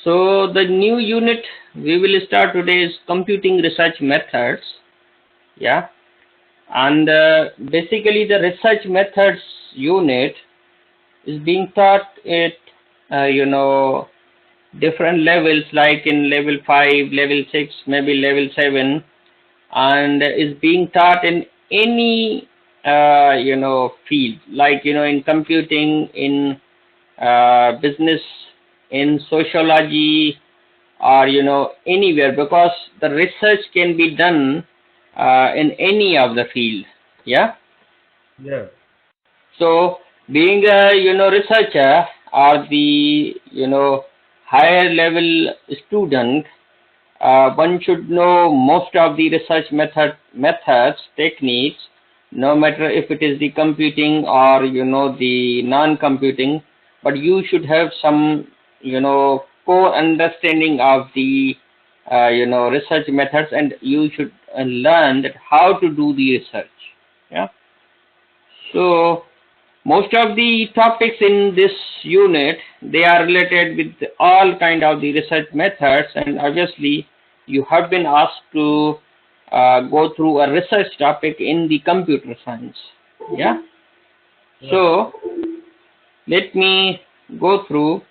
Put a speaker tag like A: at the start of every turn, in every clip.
A: So the new unit we will start today is computing research methods. Yeah, and basically the research methods unit is being taught at different levels, like in level 5, level 6, maybe level 7, and is being taught in any field, like in computing, in business, in sociology, or anywhere, because the research can be done in any of the field. Yeah.
B: Yeah.
A: So being a researcher, or the higher level student, one should know most of the research methods, techniques, no matter if it is the computing or the non-computing, but you should have some core understanding of the research methods, and you should learn that how to do the research. Yeah. So most of the topics in this unit, they are related with all kind of the research methods, and obviously you have been asked to go through a research topic in the computer science. Yeah.
B: Yeah.
A: So let me go through.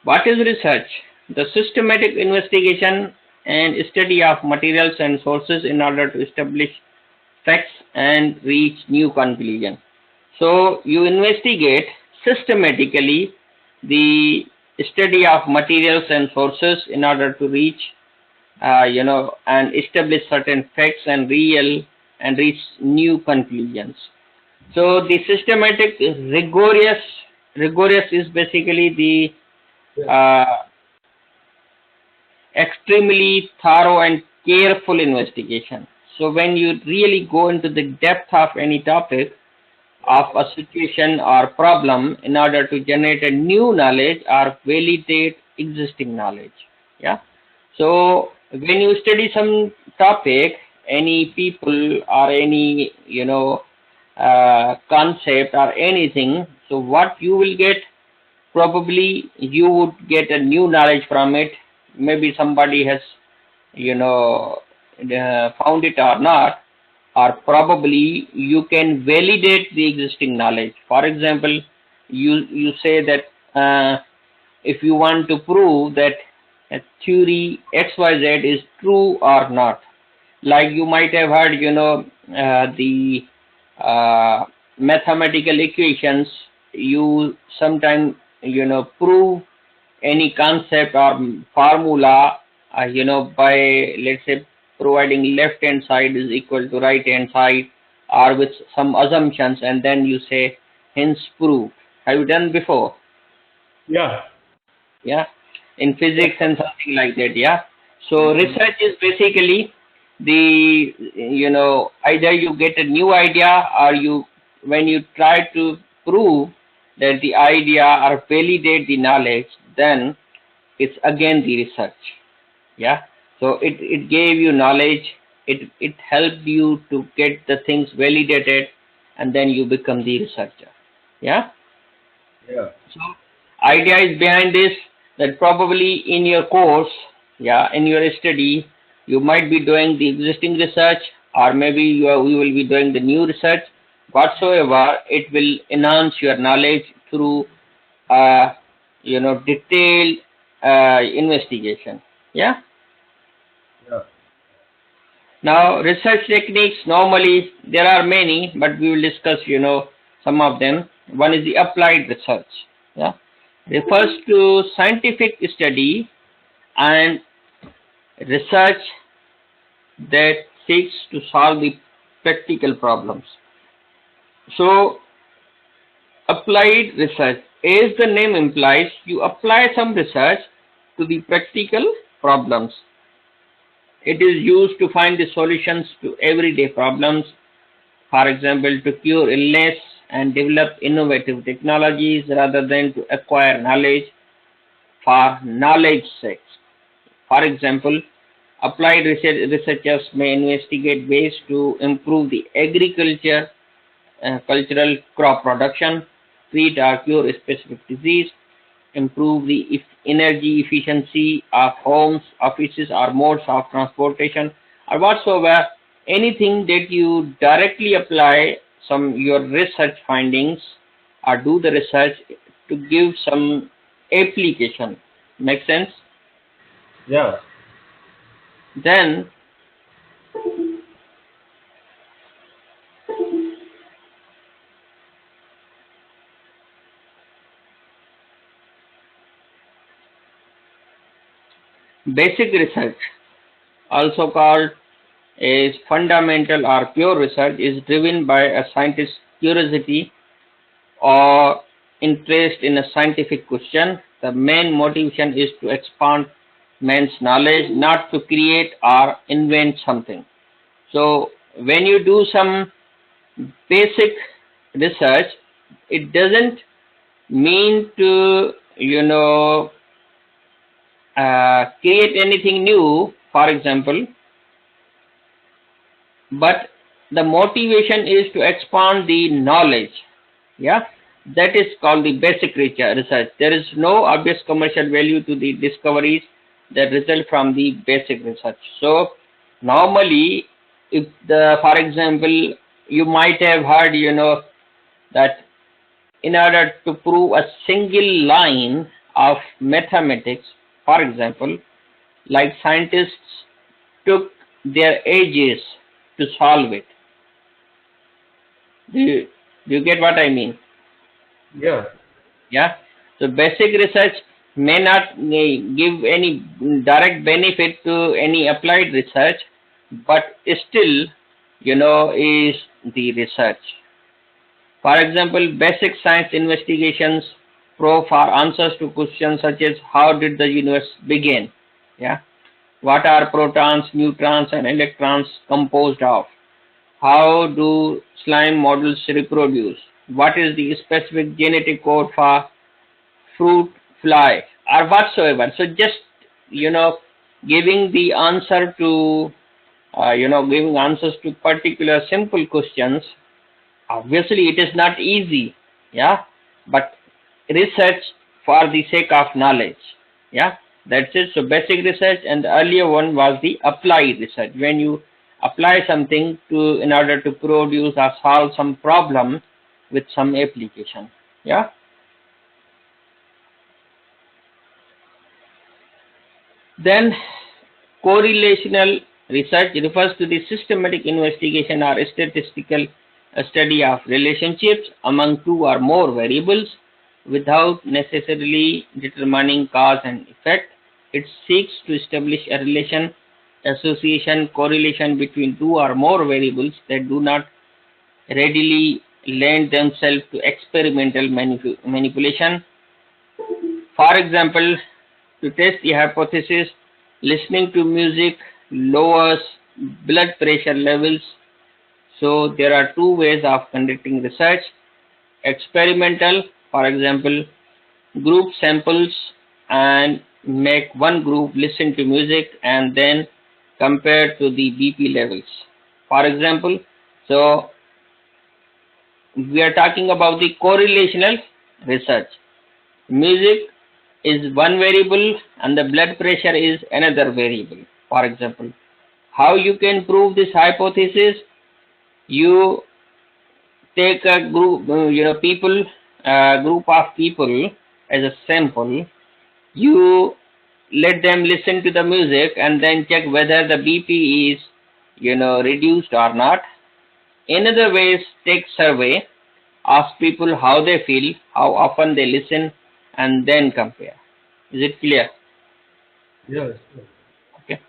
A: What is research? The systematic investigation and study of materials and sources in order to establish facts and reach new conclusion. So you investigate systematically the study of materials and sources in order to reach, and establish certain facts and reach new conclusions. So the systematic rigorous is basically the
B: Yeah.
A: extremely thorough and careful investigation. So when you really go into the depth of any topic, of a situation or problem, in order to generate a new knowledge or validate existing knowledge. Yeah. So when you study some topic, any people or any concept or anything, so what you will get, probably you would get a new knowledge from it. Maybe somebody has you know found it or not, or probably you can validate the existing knowledge. For example, you say that if you want to prove that a theory XYZ is true or not, like you might have heard, the mathematical equations, you sometimes prove any concept or formula, by, let's say, providing left hand side is equal to right hand side, or with some assumptions, and then you say hence proved. Have you done before?
B: Yeah.
A: Yeah, in
B: Yeah.
A: physics and something like that. Yeah. So
B: Mhm.
A: research is basically the, either you get a new idea, or you, when you try to prove that the idea or validate the knowledge, then it's again the research. Yeah. So it gave you knowledge, it helped you to get the things validated, and then you become the researcher. Yeah.
B: Yeah.
A: So idea is behind this, that probably in your course, yeah, in your study, you might be doing the existing research, or maybe you will be doing the new research. Whatsoever, it will enhance your knowledge through detailed investigation. Yeah.
B: Yeah.
A: Now, research techniques, normally there are many, but we will discuss, some of them. One is the applied research. Yeah, refers to scientific study and research that seeks to solve the practical problems. So, applied research, as the name implies, you apply some research to the practical problems. It is used to find the solutions to everyday problems. For example, to cure illness and develop innovative technologies rather than to acquire knowledge for knowledge's sake. For example, Applied researchers may investigate ways to improve the agriculture, cultural crop production, treat or cure specific disease, improve the energy efficiency of homes, offices, or modes of transportation, or whatsoever. Anything that you directly apply some your research findings or do the research to give some application. Make sense?
B: Yeah.
A: Then basic research, also called as fundamental or pure research, is driven by a scientist's curiosity or interest in a scientific question. The main motivation is to expand man's knowledge, not to create or invent something. So when you do some basic research, it doesn't mean to create anything new, for example, but the motivation is to expand the knowledge. Yeah, that is called the basic research. There is no obvious commercial value to the discoveries that result from the basic research. So normally, if the for example, you might have heard that in order to prove a single line of mathematics, for example, like scientists took their ages to solve it. Do you get what I mean?
B: Yeah.
A: Yeah. So basic research may not give any direct benefit to any applied research, but still, is the research. For example, basic science investigations probe for answers to questions such as how did the universe begin? Yeah. What are protons, neutrons, and electrons composed of? How do slime models reproduce? What is the specific genetic code for fruit fly or whatsoever? So just giving the answer to giving answers to particular simple questions. Obviously, it is not easy, yeah, but research for the sake of knowledge, yeah, that's it. So basic research, and the earlier one was the applied research. When you apply something to in order to produce or solve some problem with some application, yeah. Then correlational research refers to the systematic investigation or statistical study of relationships among two or more variables without necessarily determining cause and effect. It seeks to establish a relation, association, correlation between two or more variables that do not readily lend themselves to experimental manipulation. For example, to test the hypothesis, listening to music lowers blood pressure levels. So there are two ways of conducting research. Experimental, for example, group samples and make one group listen to music and then compare to the BP levels. For example, so we are talking about the correlational research. Music is one variable and the blood pressure is another variable. For example, how you can prove this hypothesis? You take a group, group of people as a sample. You let them listen to the music and then check whether the BP is, reduced or not. Another way is take survey, ask people how they feel, how often they listen, and then compare. Is it clear?
B: Yes.
A: Okay.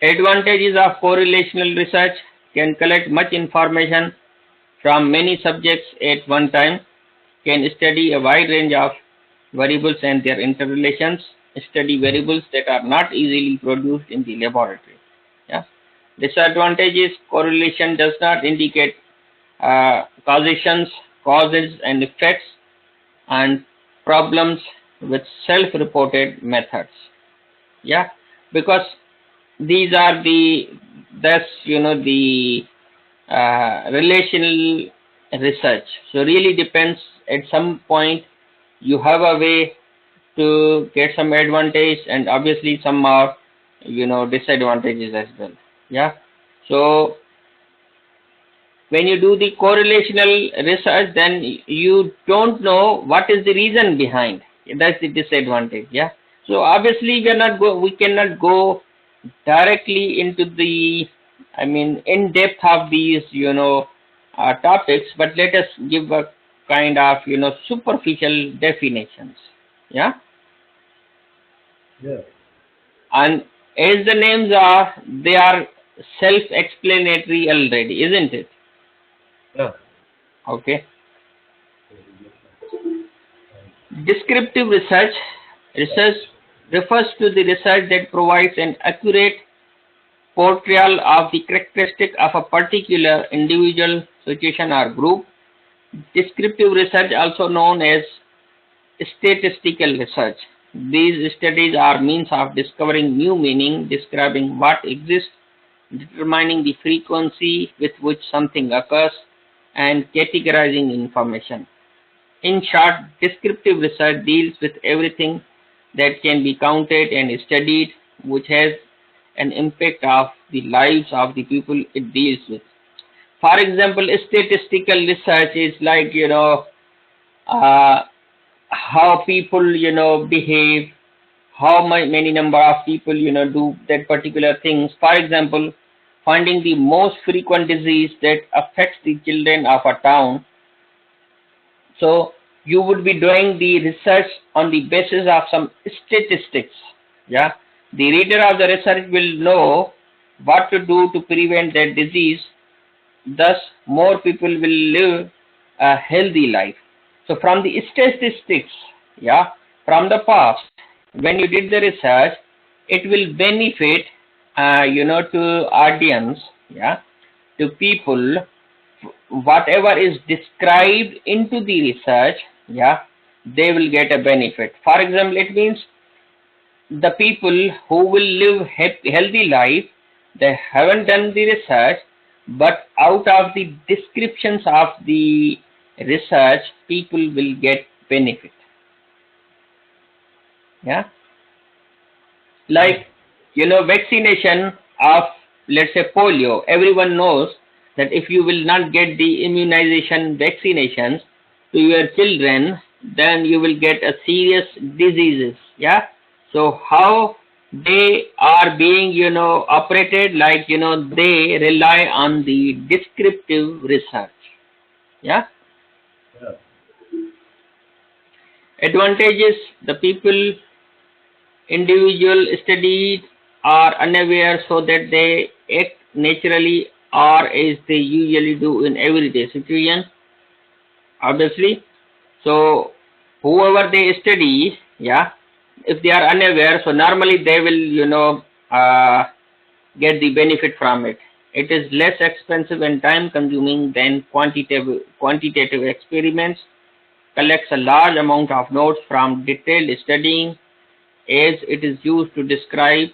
A: Advantages of correlational research: can collect much information from many subjects at one time, can study a wide range of variables and their interrelations, study variables that are not easily produced in the laboratory. Yeah. Disadvantages: correlation does not indicate causations, causes and effects, and problems with self-reported methods. Yeah, because these are the that's the relational research. So really depends. At some point, you have a way to get some advantage, and obviously some are disadvantages as well. Yeah. So when you do the correlational research, then you don't know what is the reason behind. That's the disadvantage. Yeah. So obviously we cannot go directly into the, I mean, in depth of these topics, but let us give a kind of superficial definitions. Yeah.
B: Yeah.
A: And as the names are, they are self-explanatory already, isn't it?
B: Yeah.
A: Okay. Descriptive research refers to the research that provides an accurate portrayal of the characteristic of a particular individual, situation, or group. Descriptive research, also known as statistical research. These studies are means of discovering new meaning, describing what exists, determining the frequency with which something occurs, and categorizing information. In short, descriptive research deals with everything that can be counted and studied, which has an impact of the lives of the people it deals with. For example, statistical research is like, uh, how people, behave, how many number of people, do that particular things. For example, finding the most frequent disease that affects the children of a town. So you would be doing the research on the basis of some statistics. Yeah, the reader of the research will know what to do to prevent that disease. Thus, more people will live a healthy life. So, from the statistics, yeah, from the past, when you did the research, it will benefit, to audience, yeah, to people, whatever is described into the research, yeah, they will get a benefit. For example, it means the people who will live healthy life, they haven't done the research, but out of the descriptions of the research, people will get benefit. Yeah,
B: Yeah.
A: like vaccination of, let's say, polio. Everyone knows that if you will not get the immunization vaccinations to your children, then you will get a serious diseases. Yeah. So how they are being operated, like they rely on the descriptive research. Yeah.
B: Yeah.
A: Advantages: the people individual studied are unaware, so that they act naturally or as they usually do in everyday situations, obviously. So whoever they study, yeah, if they are unaware, so normally they will get the benefit from it. It is less expensive and time consuming than quantitative experiments, collects a large amount of notes from detailed studying, as it is used to describe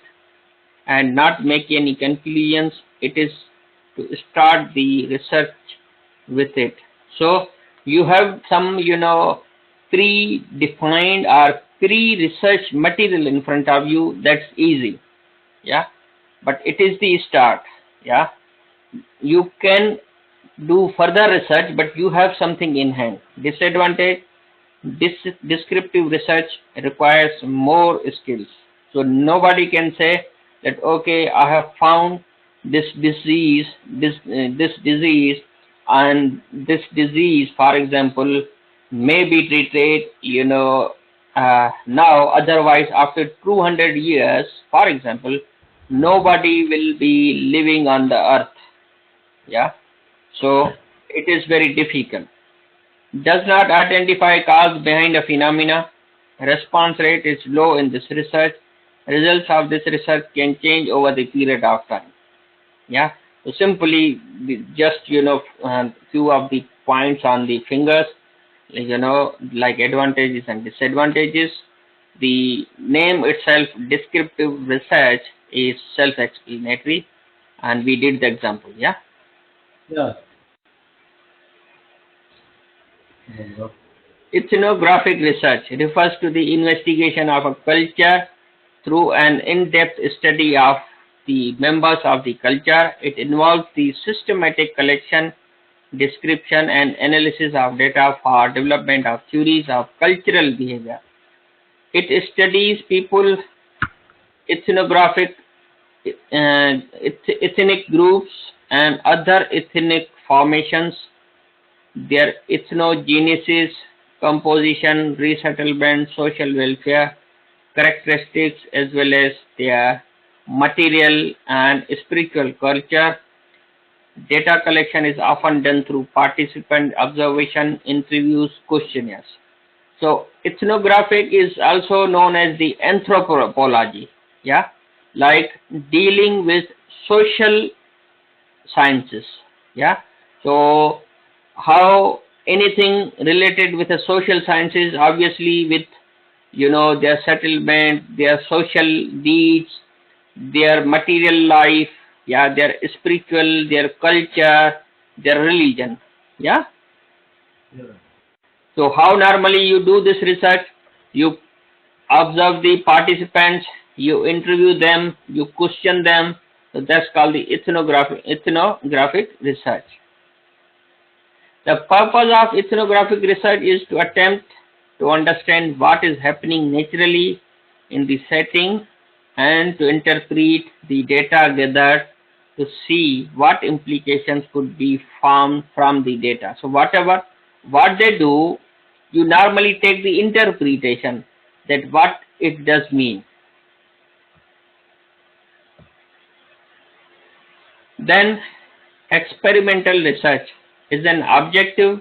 A: and not make any conclusions. It is to start the research with it. So you have some, pre-defined or pre-research material in front of you. That's easy. Yeah. But it is the start. Yeah. You can do further research, but you have something in hand. Disadvantage: this descriptive research requires more skills. So nobody can say that, okay, I have found this disease, this disease, and this disease, for example, may be treated, now. Otherwise, after 200 years, for example, nobody will be living on the earth. Yeah. So it is very difficult. Does not identify cause behind a phenomena. Response rate is low in this research. Results of this research can change over the period of time. Yeah. So simply, just few of the points on the fingers, like advantages and disadvantages. the name itself, descriptive research, is self-explanatory, and we did the example. Yeah.
B: Yeah.
A: Ethnographic research refers to the investigation of a culture through an in-depth study of the members of the culture. It involves the systematic collection, description, and analysis of data for development of theories of cultural behavior. It studies people, ethnographic, ethnic groups, and other ethnic formations, their ethnogenesis, composition, resettlement, social welfare characteristics, as well as their material and spiritual culture. Data collection is often done through participant observation, interviews, questionnaires. So ethnographic is also known as the anthropology, yeah, like dealing with social sciences, yeah. So how anything related with the social sciences, obviously with their settlement, their social deeds, their material life, yeah, their spiritual, their culture, their religion, yeah.
B: Yeah.
A: So how normally you do this research? You observe the participants, you interview them, you question them. So that's called the ethnographic research. The purpose of ethnographic research is to attempt to understand what is happening naturally in the setting and to interpret the data gathered to see what implications could be formed from the data. So what they do, you normally take the interpretation that what it does mean. Then experimental research is an objective,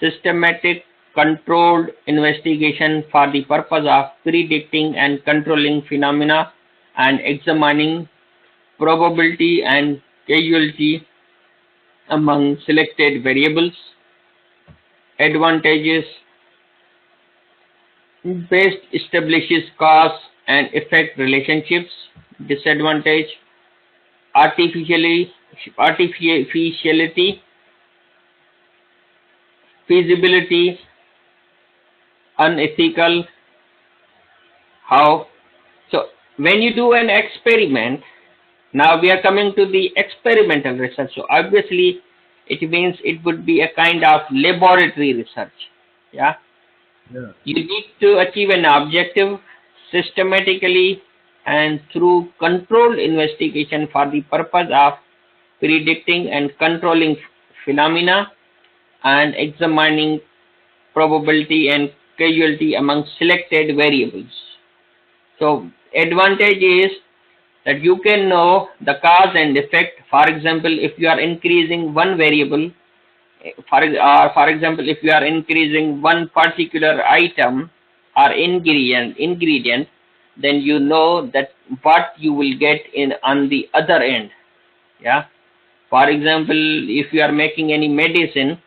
A: systematic, controlled investigation for the purpose of predicting and controlling phenomena and examining probability and causality among selected variables. Advantages: based establishes cause and effect relationships. Disadvantage: artificiality, feasibility, unethical. How? So when you do an experiment, now we are coming to the experimental research. So obviously it means it would be a kind of laboratory research. Yeah.
B: Yeah.
A: You need to achieve an objective systematically and through controlled investigation for the purpose of predicting and controlling phenomena and examining probability and causality among selected variables. So advantage is that you can know the cause and effect. For example, if you are increasing one variable, for example, if you are increasing one particular item or ingredient, then you know that what you will get in on the other end. Yeah. For example, if you are making any medicine,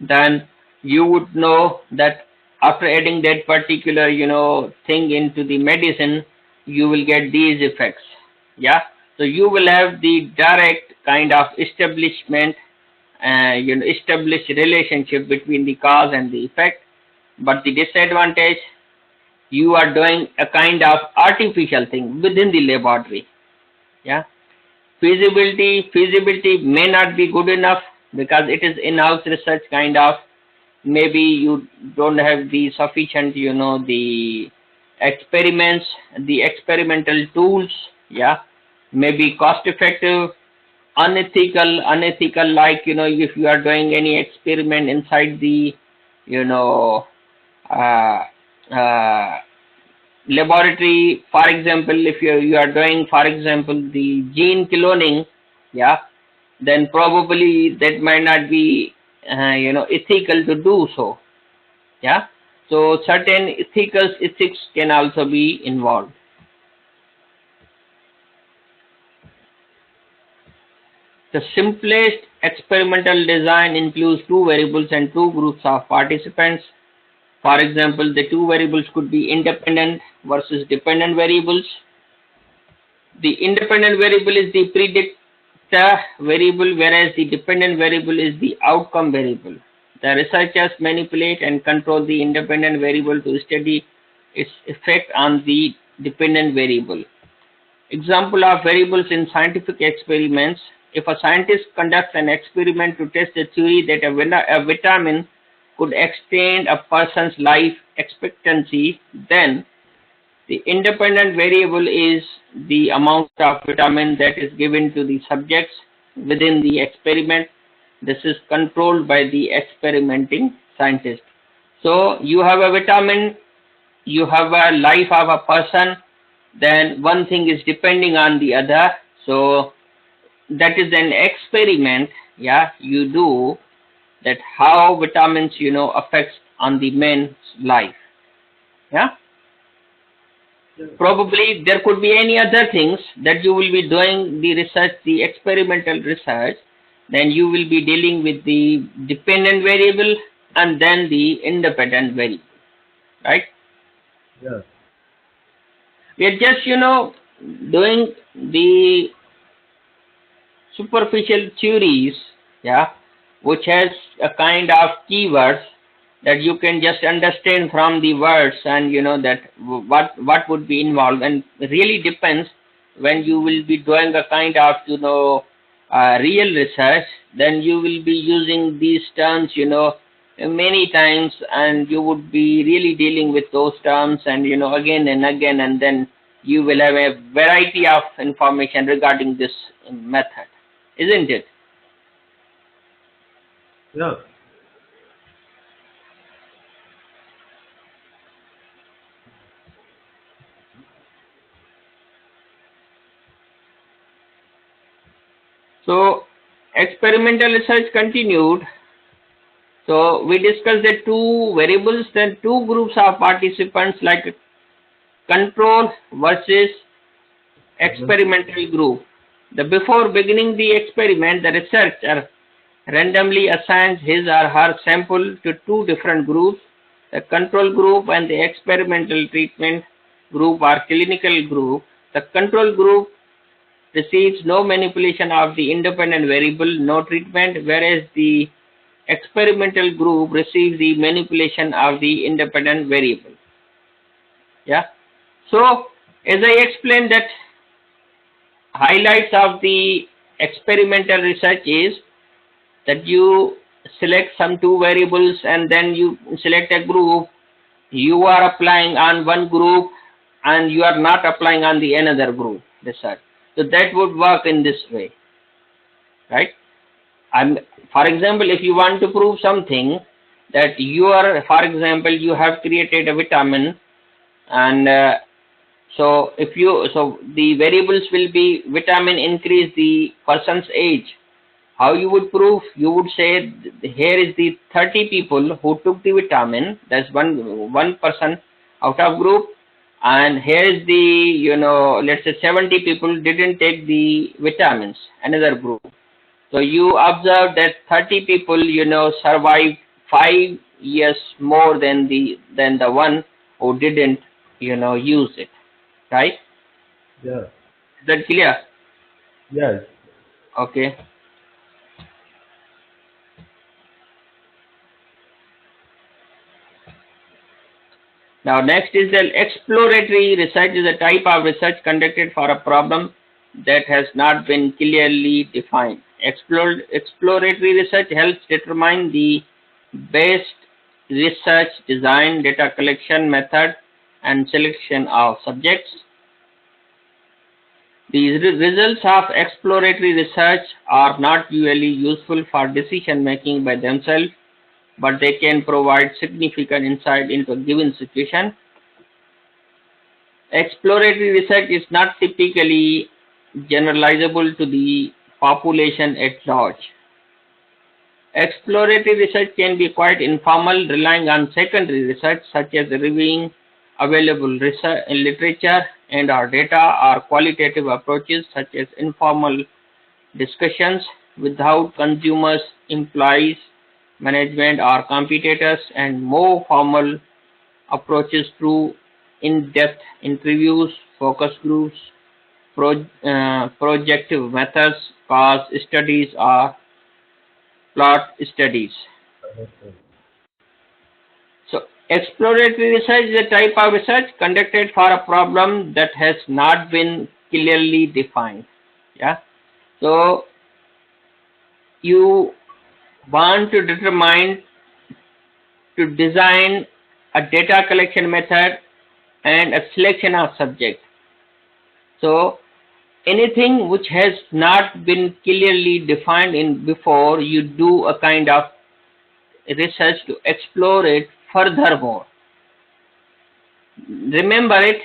A: then you would know that after adding that particular thing into the medicine, you will get these effects. Yeah. So you will have the direct kind of established relationship between the cause and the effect. But the disadvantage, you are doing a kind of artificial thing within the laboratory. Yeah. Feasibility may not be good enough because it is in-house research kind of. Maybe you don't have the sufficient the experiments, the experimental tools. Yeah. Maybe cost effective. Unethical, like if you are doing any experiment inside the you know uh, uh, laboratory. For example, if you are doing, for example, the gene cloning, yeah, then probably that might not be ethical to do so. Yeah. So certain ethics can also be involved. The simplest experimental design includes two variables and two groups of participants. For example, the two variables could be independent versus dependent variables. The independent variable is the predictor variable, whereas the dependent variable is the outcome variable. The researchers manipulate and control the independent variable to study its effect on the dependent variable. Example of variables in scientific experiments. If a scientist conducts an experiment to test the theory that a vitamin could extend a person's life expectancy, then the independent variable is the amount of vitamin that is given to the subjects within the experiment. This is controlled by the experimenting scientist. So you have a vitamin, you have a life of a person, then one thing is depending on the other. So that is an experiment, yeah, you do, that how vitamins, affects on the man's life. Yeah. Probably there could be any other things that you will be doing the research, the experimental research, then you will be dealing with the dependent variable and then the independent variable, right?
B: Yeah.
A: We are just, doing the superficial theories, yeah, which has a kind of keywords that you can just understand from the words, and that what would be involved, and really depends when you will be doing a kind of real research, then you will be using these terms many times, and you would be really dealing with those terms, and again and again, and then you will have a variety of information regarding this method, isn't it?
B: Yeah.
A: So experimental research continued. So we discussed the two variables, then two groups of participants, like control versus experimental group. Before beginning the experiment, the researcher randomly assigns his or her sample to two different groups. The control group and the experimental treatment group or clinical group. The control group receives no manipulation of the independent variable, no treatment, whereas the experimental group receives the manipulation of the independent variable. Yeah. So as I explained, that highlights of the experimental research is that you select some two variables and then you select a group. You are applying on one group and you are not applying on the another group research. So that would work in this way, right? For example, if you want to prove something, that for example, you have created a vitamin, and so the variables will be vitamin increase the person's age. How you would prove? You would say here is the 30 people who took the vitamin. That's one person out of group, and here is the let's say 70 people didn't take the vitamins. Another group. So you observe that 30 people survived 5 years more than the one who didn't use it, right?
B: Yeah.
A: Is that clear?
B: Yes.
A: Okay. Now next is the exploratory research. Is a type of research conducted for a problem that has not been clearly defined. Exploratory research helps determine the best research design, data collection method, and selection of subjects. The results of exploratory research are not usually useful for decision making by themselves, but they can provide significant insight into a given situation. Exploratory research is not typically generalizable to the population at large. Exploratory research can be quite informal, relying on secondary research such as reviewing available research literature and or data, or qualitative approaches such as informal discussions without consumers, employees, management or competitors, and more formal approaches through in-depth interviews, focus groups, projective methods, case studies, or plot studies.
B: Understood.
A: So, exploratory research is a type of research conducted for a problem that has not been clearly defined. Yeah. So, you want to determine to design a data collection method and a selection of subject. So, anything which has not been clearly defined in before, you do a kind of research to explore it furthermore. Remember it,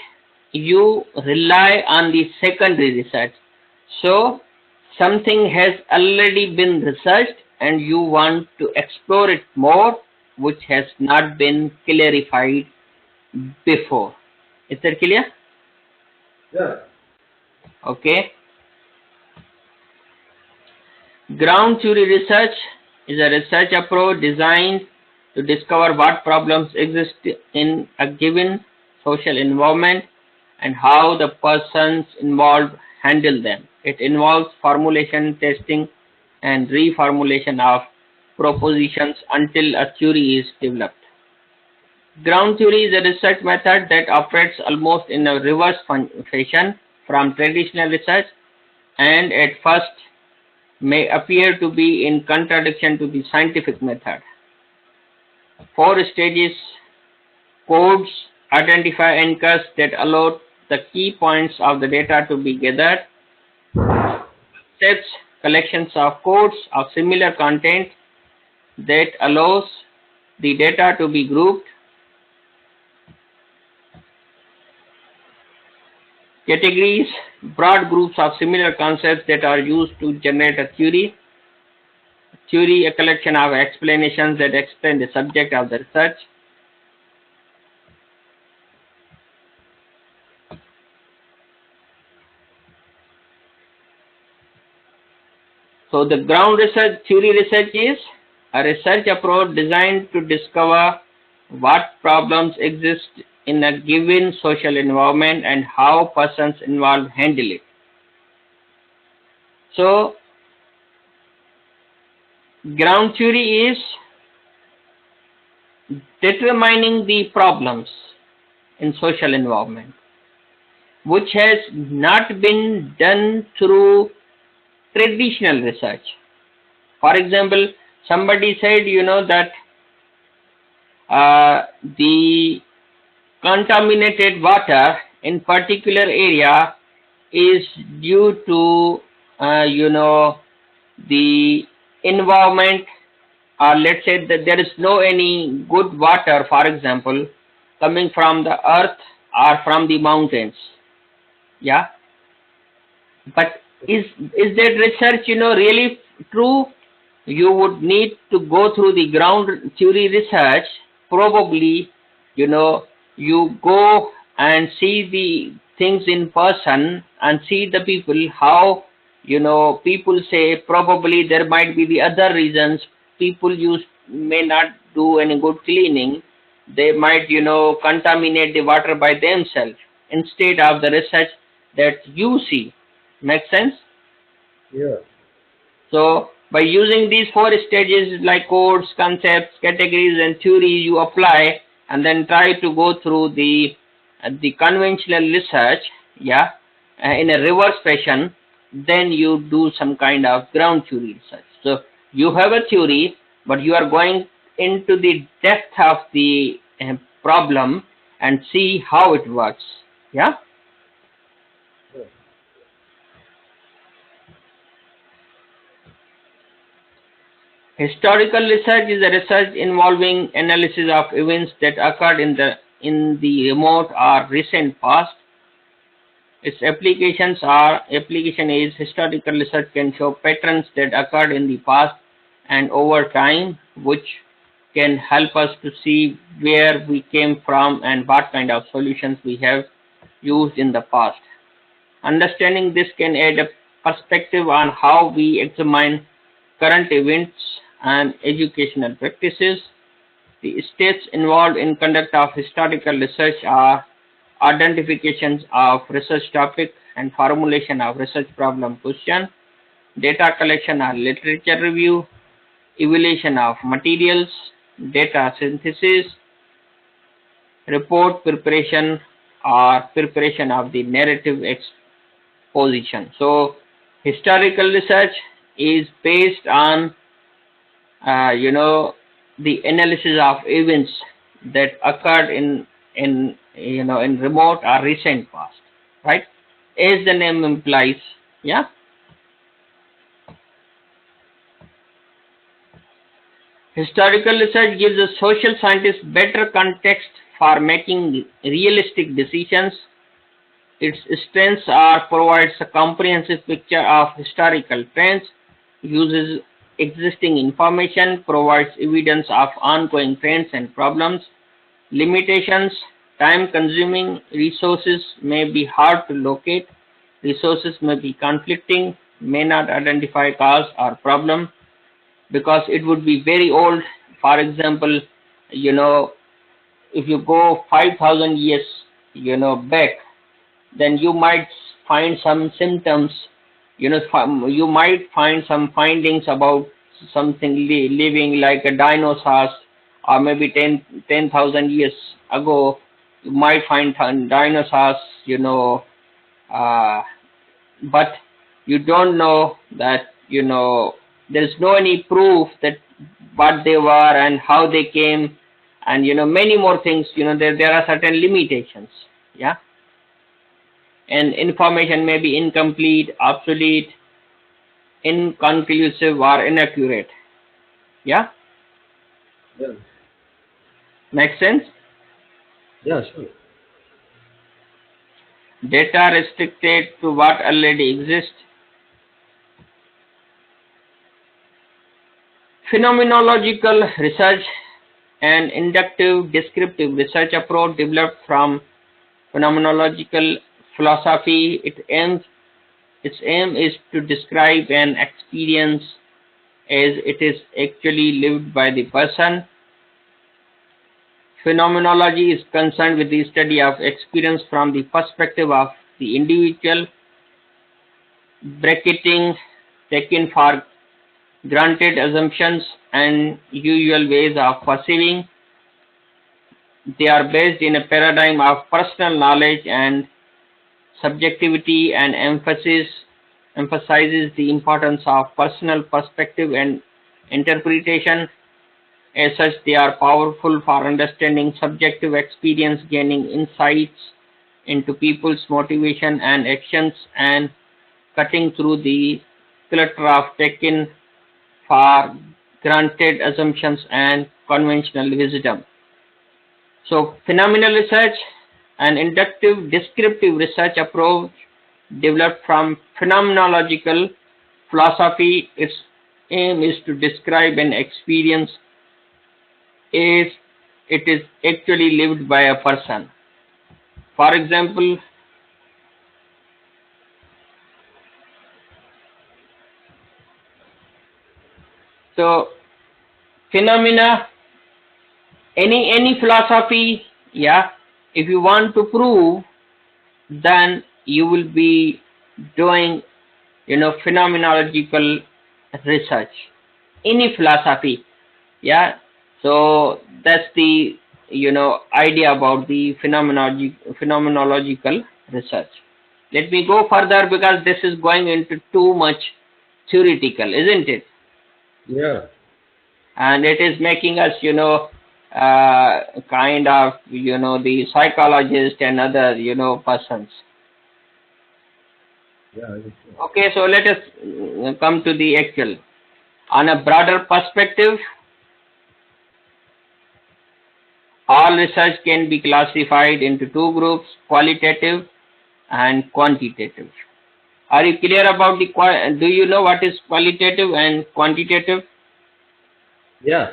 A: you rely on the secondary research. So, something has already been researched and you want to explore it more, which has not been clarified before. Is that clear?
B: Yeah.
A: Okay. Ground theory research is a research approach designed to discover what problems exist in a given social environment and how the persons involved handle them. It involves formulation, testing, and reformulation of propositions until a theory is developed. Ground theory is a research method that operates almost in a reverse fashion from traditional research and at first may appear to be in contradiction to the scientific method. 4 stages: codes, identify anchors that allow the key points of the data to be gathered; steps, collections of codes of similar content that allows the data to be grouped; categories, broad groups of similar concepts that are used to generate a theory; theory, a collection of explanations that explain the subject of the research; so the ground research, theory research is a research approach designed to discover what problems exist in a given social environment and how persons involved handle it. So, ground theory is determining the problems in social environment, which has not been done through traditional research. For example, somebody said, that the contaminated water in particular area is due to, the environment, or let's say that there is no any good water, for example, coming from the earth or from the mountains. Yeah. But is that research, really true? You would need to go through the ground theory research. Probably, you go and see the things in person and see the people, how, people say probably there might be the other reasons. People may not do any good cleaning. They might, contaminate the water by themselves instead of the research that you see. Make sense?
B: Yeah.
A: So, by using these 4 stages like codes, concepts, categories, and theory, you apply and then try to go through the conventional research, yeah, in a reverse fashion. Then you do some kind of ground theory research. So, you have a theory, but you are going into the depth of the problem and see how it works. Yeah.
B: Yeah.
A: Historical research is a research involving analysis of events that occurred in the remote or recent past. Its application is historical research can show patterns that occurred in the past and over time, which can help us to see where we came from and what kind of solutions we have used in the past. Understanding this can add a perspective on how we examine current events and educational practices. The steps involved in conduct of historical research are identifications of research topic and formulation of research problem question, data collection or literature review, evaluation of materials, data synthesis, report preparation or preparation of the narrative exposition. So historical research is based on you know the analysis of events that occurred in in remote or recent past, right? As the name implies, yeah. Historical research gives a social scientist better context for making realistic decisions. Its strengths are provides a comprehensive picture of historical trends, uses existing information, provides evidence of ongoing trends and problems. Limitations: time consuming, resources may be hard to locate, resources may be conflicting, may not identify cause or problem because it would be very old. For example, you know, if you go 5,000 years, back, then you might find some symptoms, you might find some findings about something living like a dinosaurs, or maybe 10,000 years ago, you might find dinosaurs, uh, but you don't know that, there's no any proof that what they were and how they came, and many more things, there are certain limitations, yeah, and information may be incomplete, obsolete, inconclusive, or inaccurate. Yeah,
B: Yeah.
A: makes sense.
B: Yeah, sure.
A: Data restricted to what already exists. Phenomenological research, an inductive descriptive research approach developed from phenomenological philosophy. Its aim is to describe an experience as it is actually lived by the person. Phenomenology is concerned with the study of experience from the perspective of the individual, bracketing taken for granted assumptions and usual ways of perceiving. They are based in a paradigm of personal knowledge and subjectivity, and emphasizes the importance of personal perspective and interpretation. As such, they are powerful for understanding subjective experience, gaining insights into people's motivation and actions, and cutting through the clutter of taken for granted assumptions and conventional wisdom. So, phenomenal research, an inductive descriptive research approach developed from phenomenological philosophy. Its aim is to describe an experience as it is actually lived by a person. For example, so phenomena, any philosophy, yeah, if you want to prove, then you will be doing, phenomenological research. Any philosophy, yeah. So that's the idea about the phenomenological research. Let me go further because this is going into too much theoretical, isn't it?
B: Yeah.
A: And it is making us, kind of, the psychologist and other, persons.
B: Yeah.
A: Okay, so let us come to the actual. On a broader perspective, all research can be classified into two groups: qualitative and quantitative. Are you clear about do you know what is qualitative and quantitative?
B: Yeah.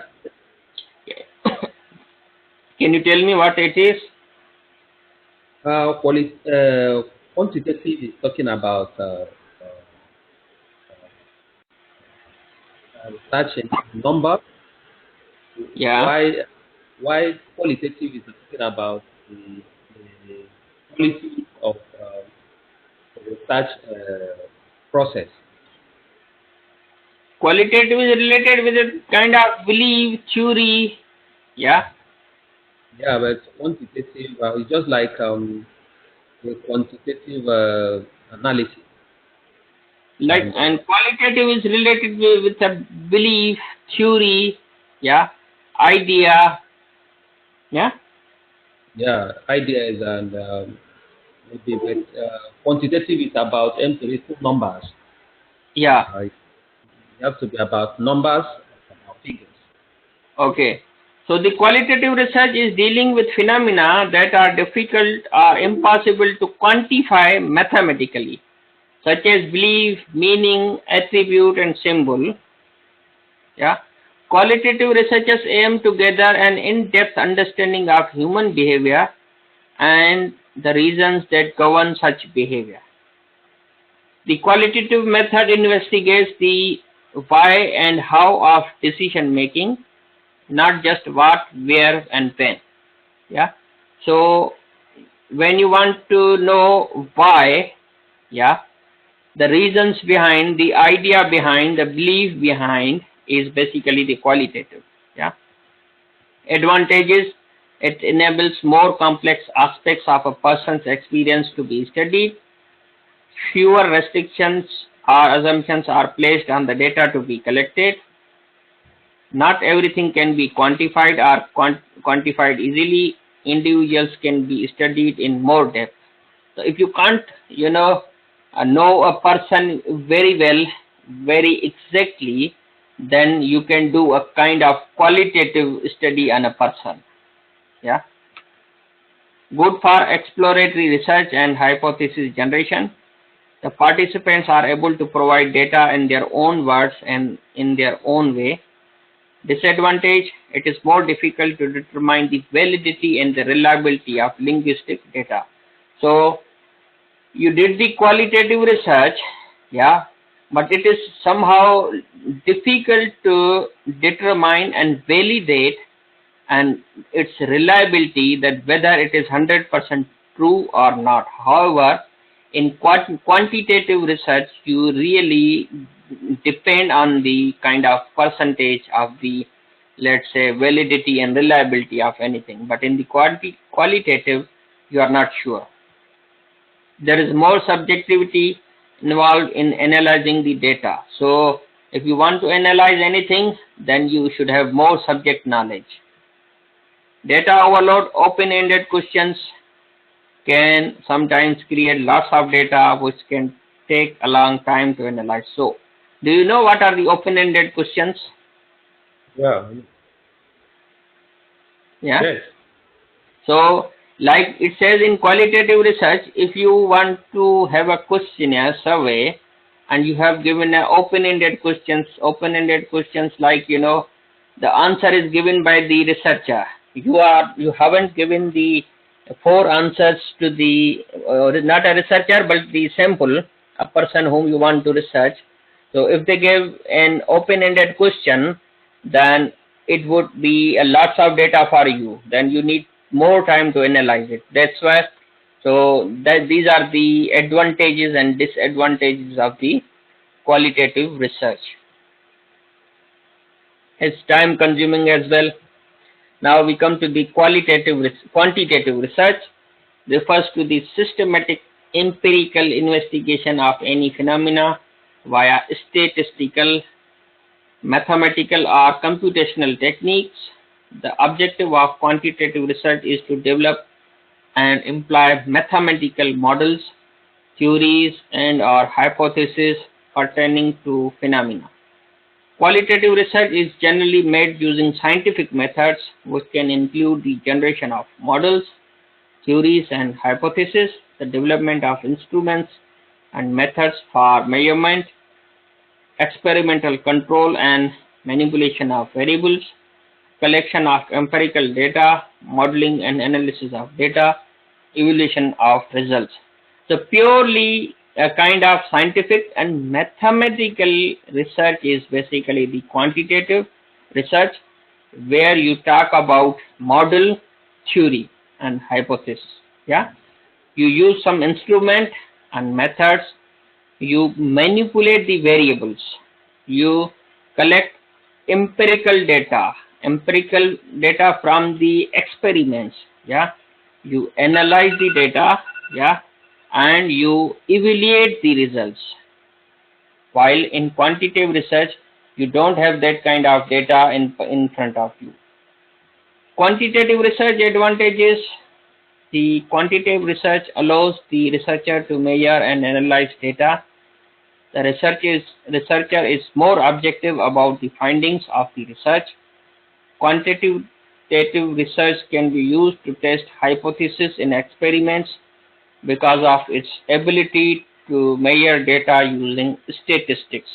A: Can you tell me what it is?
B: Quantitative is talking about research in number.
A: Yeah.
B: Why why qualitative is talking about the quality of the research process.
A: Qualitative is related with a kind of belief, theory, yeah.
B: Yeah, but quantitative is just like the quantitative analysis.
A: Like,
B: And
A: and qualitative is related with a belief, theory, yeah, idea, yeah.
B: yeah, ideas and maybe but quantitative is about empirical numbers.
A: Yeah.
B: It have to be about numbers, about figures.
A: Okay. So the qualitative research is dealing with phenomena that are difficult or impossible to quantify mathematically, such as belief, meaning, attribute, and symbol. Yeah. Qualitative researchers aim to gather an in-depth understanding of human behavior and the reasons that govern such behavior. The qualitative method investigates the why and how of decision making, not just what, where, and when. Yeah. So when you want to know why, yeah, the reasons behind, the idea behind, the belief behind is basically the qualitative. Yeah. Advantages: it enables more complex aspects of a person's experience to be studied. Fewer restrictions or assumptions are placed on the data to be collected. Not everything can be quantified or quantified easily. Individuals can be studied in more depth. So if you can't, know a person very well, very exactly, then you can do a kind of qualitative study on a person. Yeah. Good for exploratory research and hypothesis generation. The participants are able to provide data in their own words and in their own way. Disadvantage: it is more difficult to determine the validity and the reliability of linguistic data. So you did the qualitative research, yeah, but it is somehow difficult to determine and validate and its reliability, that whether it is 100% true or not. However, in quantitative research, you really depend on the kind of percentage of the, let's say, validity and reliability of anything. But in the qualitative, you are not sure. There is more subjectivity involved in analyzing the data. So if you want to analyze anything, then you should have more subject knowledge. Data overload: open-ended questions can sometimes create lots of data which can take a long time to analyze. So, do you know what are the open-ended questions?
B: Yeah.
A: Yeah.
B: Yes.
A: So, like it says in qualitative research, if you want to have a questionnaire survey and you have given a open-ended questions like, the answer is given by the researcher. You haven't given the four answers to the not a researcher but the sample, a person whom you want to research. So if they give an open-ended question, then it would be a lots of data for you. Then you need more time to analyze it. That's why. So that these are the advantages and disadvantages of the qualitative research. It's time consuming as well. Now we come to the quantitative research. Refers to the systematic empirical investigation of any phenomena via statistical, mathematical, or computational techniques. The objective of quantitative research is to develop and imply mathematical models, theories, and/or hypotheses pertaining to phenomena. Qualitative research is generally made using scientific methods, which can include the generation of models, theories, and hypotheses, the development of instruments and methods for measurement, experimental control and manipulation of variables, collection of empirical data, modeling and analysis of data, evaluation of results. So purely a kind of scientific and mathematical research is basically the quantitative research. where you talk about model, theory, and hypothesis. Yeah, you use some instrument and methods. You manipulate the variables. You collect empirical data from the experiments. Yeah, you analyze the data. Yeah, and you evaluate the results. While in quantitative research, you don't have that kind of data in front of you. Quantitative research advantages: the quantitative research allows the researcher to measure and analyze data. The researcher is more objective about the findings of the research. Quantitative research can be used to test hypotheses in experiments because of its ability to measure data using statistics.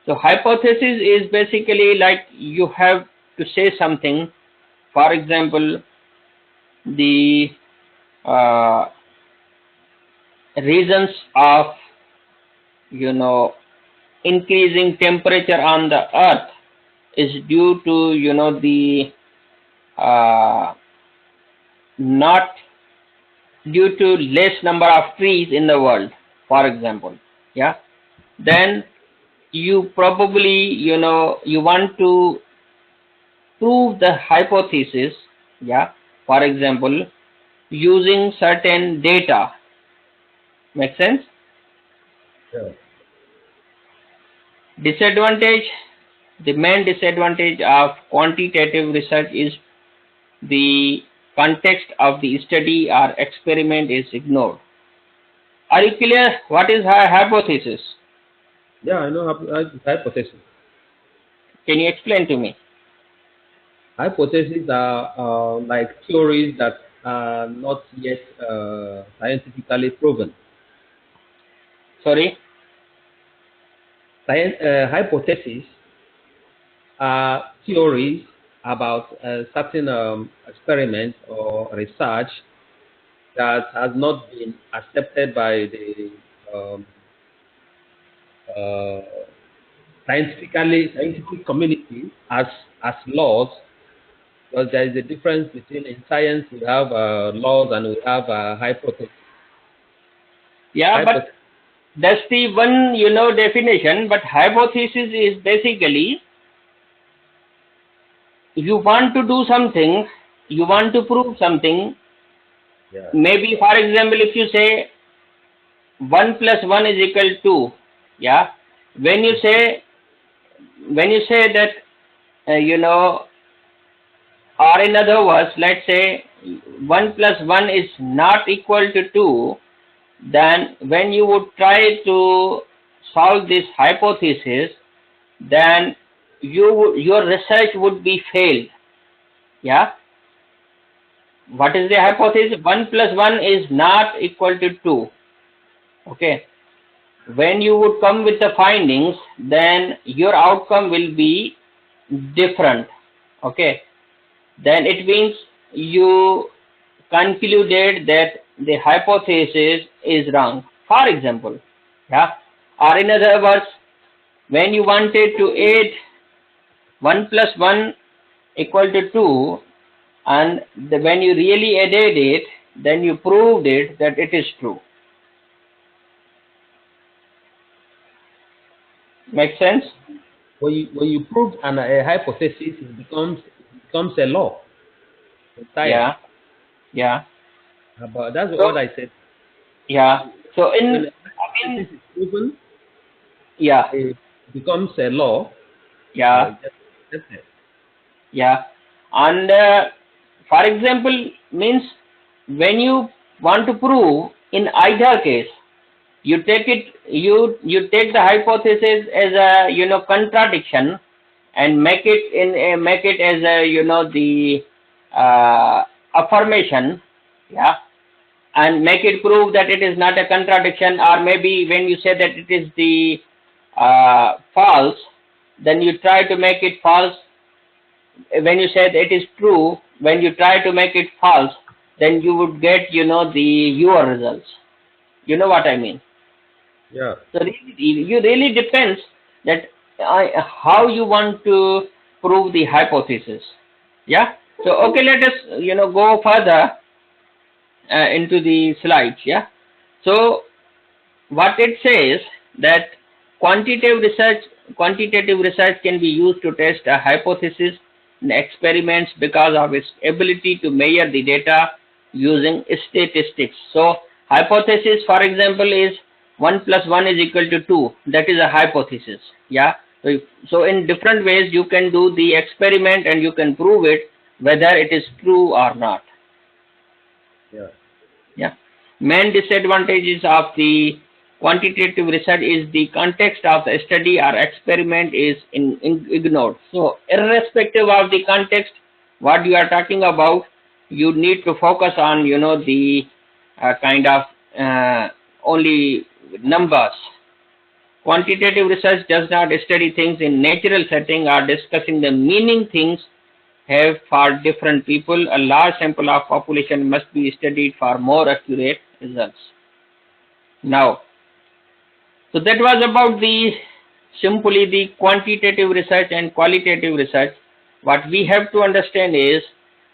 A: So hypothesis is basically like you have to say something. For example, the uh, reasons of increasing temperature on the earth is due to the uh, not due to less number of trees in the world, for example. Yeah, then you probably you want to prove the hypothesis. Yeah, for example, using certain data. Make sense?
B: Yeah.
A: Disadvantage: the main disadvantage of quantitative research is the context of the study or experiment is ignored. Are you clear what is hypothesis?
B: Yeah, I know hypothesis.
A: Can you explain to me?
B: Hypotheses are like theories that are not yet scientifically proven.
A: Sorry?
B: Hypotheses are theories about certain experiments or research that has not been accepted by the uh, scientific community as laws, because there is a difference between in science we have laws and we have hypotheses.
A: Yeah, but that's the one definition. But hypothesis is basically you want to do something, you want to prove something.
B: Yeah.
A: Maybe, for example, if you say 1 plus 1 is equal to, yeah, when you say that, or in other words, let's say 1 plus 1 is not equal to 2, then when you would try to solve this hypothesis, then your research would be failed. Yeah. What is the hypothesis? 1 plus 1 is not equal to 2. Okay. When you would come with the findings, then your outcome will be different. Okay. Then it means you concluded that the hypothesis is wrong. For example, yeah, or in other words, when you wanted to add 1 plus 1 equal to 2, and when you really added it, then you proved it that it is true. Make sense?
B: When you prove a hypothesis, it becomes a law in science.
A: Yeah.
B: But that's what I said.
A: Yeah. So
B: When a hypothesis is proven,
A: yeah.
B: it becomes a law.
A: Yeah.
B: That's it.
A: Yeah. And for example, means when you want to prove in either case, you take the hypothesis as a contradiction and make it as a the affirmation. Yeah. And make it prove that it is not a contradiction, or maybe when you say that it is the false, then you try to make it false. When you say that it is true, when you try to make it false, then you would get your results. You know what I mean?
B: Yeah.
A: So you really depends that how you want to prove the hypothesis. Yeah. So okay, let us go further into the slides. Yeah. So what it says that quantitative research can be used to test a hypothesis in experiments because of its ability to measure the data using statistics. So hypothesis, for example, is 1 plus 1 is equal to 2. That is a hypothesis. Yeah. So in different ways you can do the experiment and you can prove it whether it is true or not.
B: Yeah.
A: Yeah. Main disadvantages of the quantitative research is the context of the study or experiment is ignored. So irrespective of the context, what you are talking about, you need to focus on the kind of only numbers. Quantitative research does not study things in natural setting or discussing the meaning things have for different people. A large sample of population must be studied for more accurate results. Now, so that was about simply the quantitative research and qualitative research. What we have to understand is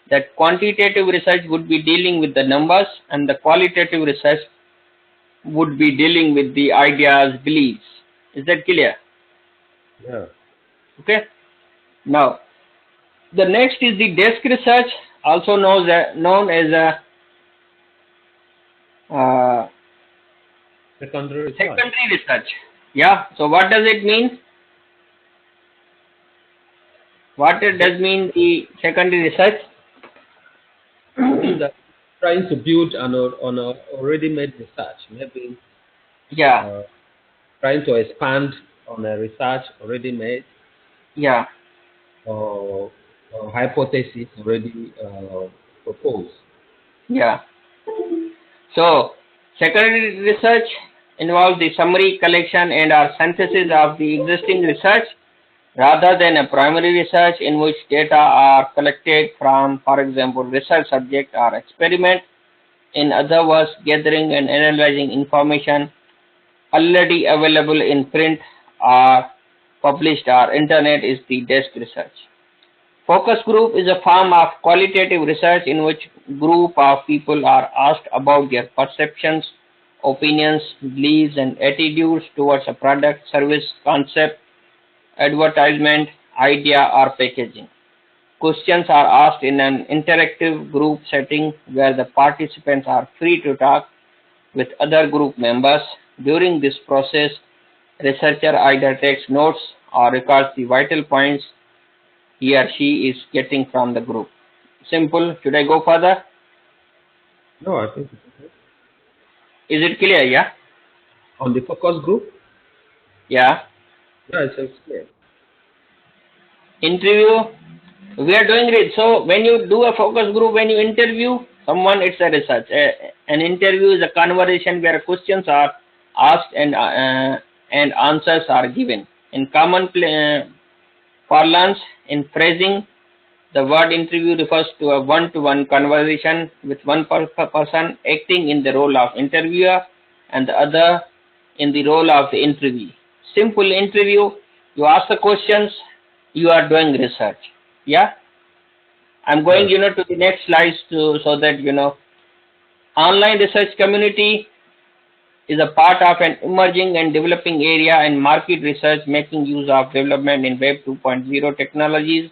A: that quantitative research would be dealing with the numbers and the qualitative research would be dealing with the ideas, beliefs. Is that clear?
B: Yeah.
A: Okay. Now, the next is the desk research, also known as a
B: Secondary research.
A: secondary research. Yeah. So what does it mean? What it does mean the secondary research?
B: Means that trying to build on a already made research, maybe
A: Yeah.
B: trying to expand on a research already made
A: Yeah.
B: or hypothesis already proposed.
A: Yeah. So secondary research involves the summary, collection, and or synthesis of the existing research rather than a primary research in which data are collected from, for example, research subject or experiment. In other words, gathering and analyzing information already available in print or published or internet is the desk research. Focus group is a form of qualitative research in which group of people are asked about their perceptions, opinions, beliefs and attitudes towards a product, service, concept, advertisement, idea or packaging. Questions are asked in an interactive group setting where the participants are free to talk with other group members. During this process, researcher either takes notes or records the vital points he or she is getting from the group. Simple. Should I go further?
B: No, I think it's okay.
A: Is it clear? Yeah?
B: On the focus group,
A: Yeah.
B: yeah, it's clear.
A: Interview. We are doing it. So when you do a focus group, when you interview someone, it's a research. An interview is a conversation where questions are asked and answers are given. In common parlance, in phrasing, the word interview refers to a one-to-one conversation with one person acting in the role of interviewer and the other in the role of the interviewee. Simple interview, you ask the questions, you are doing research. Yeah? I'm going, to the next slides so that, online research community is a part of an emerging and developing area in market research making use of development in Web 2.0 technologies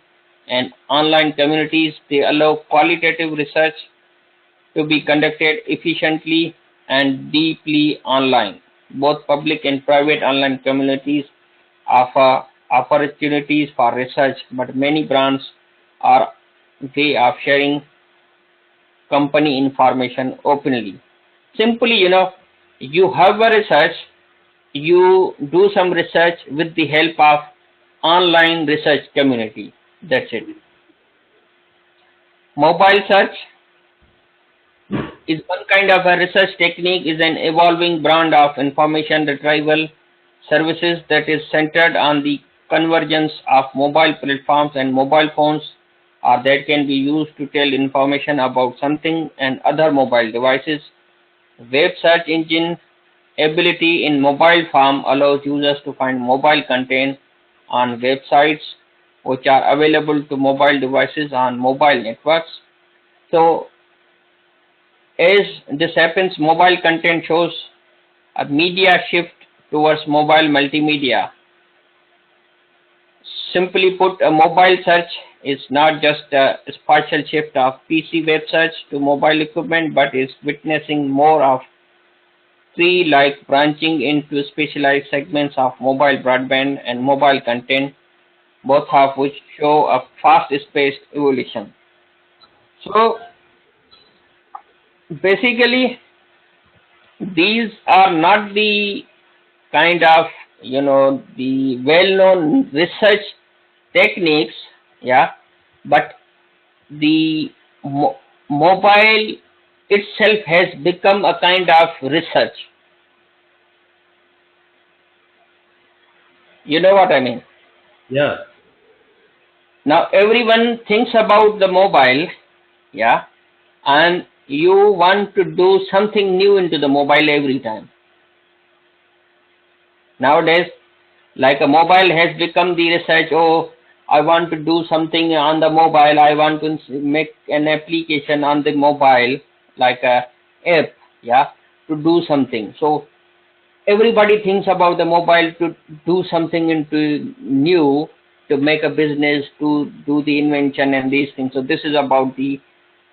A: and online communities. They allow qualitative research to be conducted efficiently and deeply online. Both public and private online communities offer opportunities for research, but many brands are way of sharing company information openly. Simply, you have a research, you do some research with the help of online research community. That's it. Mobile search is one kind of a research technique, is an evolving brand of information retrieval services that is centered on the convergence of mobile platforms and mobile phones or that can be used to tell information about something and other mobile devices. Web search engine ability in mobile form allows users to find mobile content on websites which are available to mobile devices on mobile networks. So as this happens, mobile content shows a media shift towards mobile multimedia. Simply put, a mobile search is not just a partial shift of PC web search to mobile equipment, but is witnessing more of tree-like branching into specialized segments of mobile broadband and mobile content, both of which show a fast-paced evolution. So basically, these are not the kind of the well-known research techniques, yeah, but the mobile itself has become a kind of research. You know what I mean?
B: Yeah.
A: Now everyone thinks about the mobile, yeah, and you want to do something new into the mobile every time. Nowadays, like a mobile has become the research. Oh, I want to do something on the mobile. I want to make an application on the mobile, like a app, yeah, to do something. So everybody thinks about the mobile to do something into new, to make a business, to do the invention and these things. So this is about the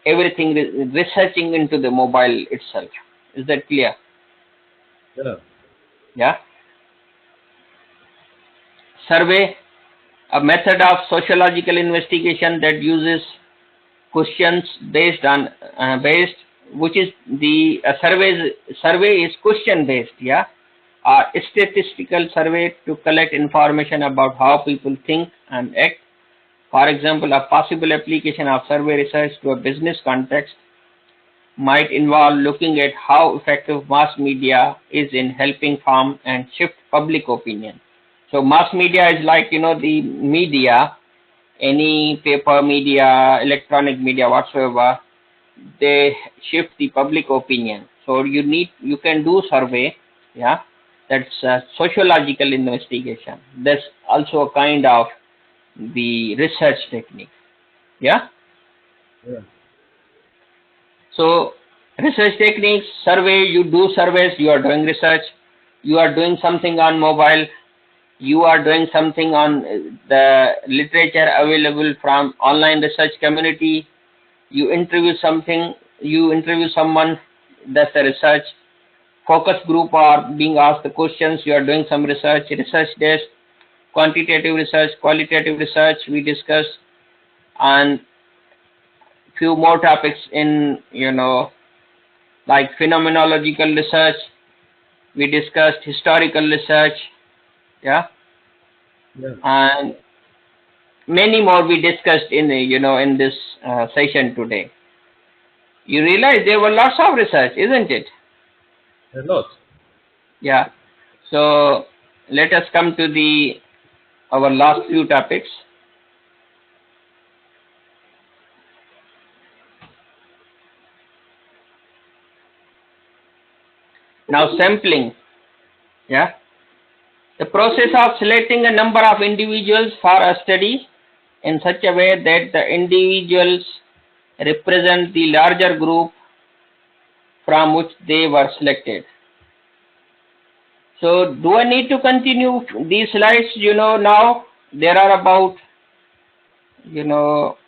A: everything researching into the mobile itself. Is that clear?
B: Yeah.
A: Yeah. Survey, a method of sociological investigation that uses questions based on based, which is the survey is question based, yeah, a statistical survey to collect information about how people think and act. For example, a possible application of survey research to a business context might involve looking at how effective mass media is in helping form and shift public opinion. So mass media is like the media, any paper media, electronic media, whatsoever, they shift the public opinion. So you can do survey, yeah. That's a sociological investigation. That's also a kind of the research technique, yeah.
B: Yeah.
A: So research techniques, survey, you do surveys, you are doing research, you are doing something on mobile, you are doing something on the literature available from online research community, you interview someone, that's the research. Focus group are being asked the questions, you are doing some research desk, quantitative research, qualitative research we discussed, and few more topics in like phenomenological research we discussed, historical research, yeah,
B: Yeah.
A: and many more we discussed in in this session today. You realize there were lots of research, isn't it?
B: A lot.
A: Yeah. So let us come to the our last few topics. Now sampling, yeah. The process of selecting a number of individuals for a study in such a way that the individuals represent the larger group from which they were selected. So do I need to continue these slides? Now there are about you know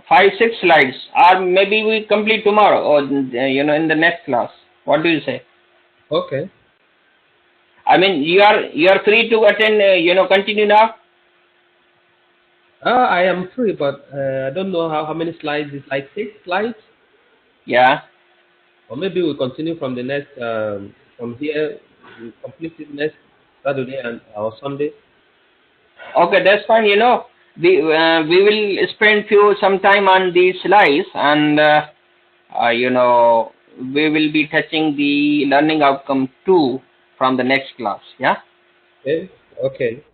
A: 5 6 slides, or maybe we complete tomorrow, or in the next class. What do you say?
B: Okay.
A: I mean, you are free to attend. Continue now.
B: I am free, but I don't know how many slides. It's like 6 slides,
A: Yeah.
B: or maybe we continue from the next from here. We complete it next Saturday and or Sunday.
A: Okay, that's fine. We will spend some time on these slides, and we will be touching the learning outcome 2 from the next class. Yeah.
B: Okay. Okay.